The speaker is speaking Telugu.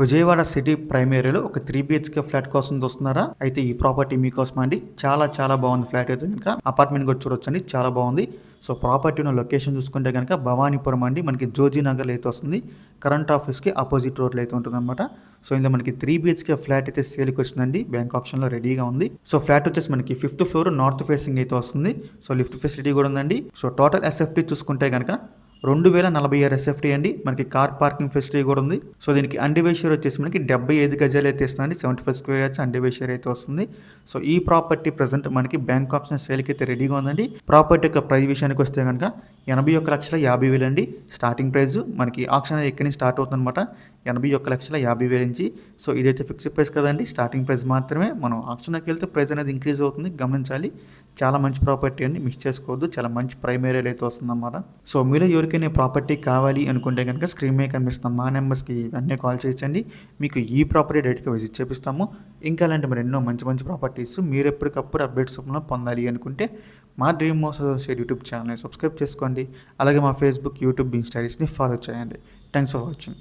విజయవాడ సిటీ ప్రైమ్ ఏరియాలో ఒక 3 బిహెచ్కే ఫ్లాట్ కోసం చూస్తున్నారా? అయితే ఈ ప్రాపర్టీ మీకోసం అండి. చాలా బాగుంది ఫ్లాట్ అయితే కనుక. అపార్ట్మెంట్ కూడా చూడొచ్చండి. చాలా బాగుంది. సో ప్రాపర్టీ ఉన్న లొకేషన్ చూసుకుంటే కనుక భవానీపురం అండి. మనకి జోజీ నగర్లో అయితే వస్తుంది. కరెంట్ ఆఫీస్కి ఆపోజిట్ రోడ్లో అయితే ఉంటుందన్నమాట. సో ఇందులో మనకి 3 బిహెచ్కే ఫ్లాట్ అయితే సేల్కి వచ్చిందండి. బ్యాంక్ ఆప్షన్లో రెడీగా ఉంది. సో ఫ్లాట్ వచ్చేసి మనకి 5th ఫ్లోర్ నార్త్ ఫేసింగ్ అయితే వస్తుంది. సో లిఫ్ట్ ఫెసిలిటీ కూడా ఉందండి. సో టోటల్ ఎస్ఎఫ్టీ చూసుకుంటే కనుక 2046 ఎస్ఎఫ్టీ అండి. మనకి కార్ పార్కింగ్ ఫెసిలిటీ కూడా ఉంది. సో దీనికి అండివేషర్ వచ్చేసి మనకి 75 గజాలు అయితే ఇస్తుందండి. 75 స్క్వేర్ యార్డ్స్ అండివేషర్ అయితే వస్తుంది. సో ఈ ప్రాపర్టీ ప్రజెంట్ మనకి బ్యాంక్ ఆప్షన్ సేల్కి అయితే రెడీగా ఉందండి. ప్రాపర్టీ యొక్క ప్రైస్ విషయానికి వస్తే కనుక 81,50,000 అండి స్టార్టింగ్ ప్రైస్. మనకి ఆప్షన్ అనేది ఎక్కడి నుంచి స్టార్ట్ అవుతుంది అనమాట. 81,50,000 నుంచి. సో ఇదైతే ఫిక్స్డ్ ప్రైస్ కదండి, స్టార్టింగ్ ప్రైస్ మాత్రమే. మనం ఆప్షన్కి వెళ్తే ప్రైస్ అనేది ఇంక్రీజ్ అవుతుంది, గమనించాలి. చాలా మంచి ప్రాపర్టీ అండి, మిస్ చేసుకోవద్దు. చాలా మంచి ప్రైమ్ ఏరియాలో అయితే వస్తుందన్నమాట. సో మీరు ఎవరికైనా ప్రాపర్టీ కావాలి అనుకుంటే కనుక స్క్రీన్ మీద కనిపిస్తున్న మా నెంబర్స్కి వెంటనే కాల్ చేయొచ్చండి. మీకు ఈ ప్రాపర్టీ డైరెక్ట్గా విజిట్ చేపిస్తాము. ఇంకా అలాంటి మరి ఎన్నో మంచి ప్రాపర్టీస్ మీరు ఎప్పటికప్పుడు అప్డేట్స్ పొందాలి అనుకుంటే మా డ్రీమ్ హౌస్ అసోసియేట్ యూట్యూబ్ ఛానల్ని సబ్స్క్రైబ్ చేసుకోండి. అలాగే మా ఫేస్బుక్, యూట్యూబ్, ఇన్స్టాగ్రామ్ని ఫాలో చేయండి. Thanks for watching.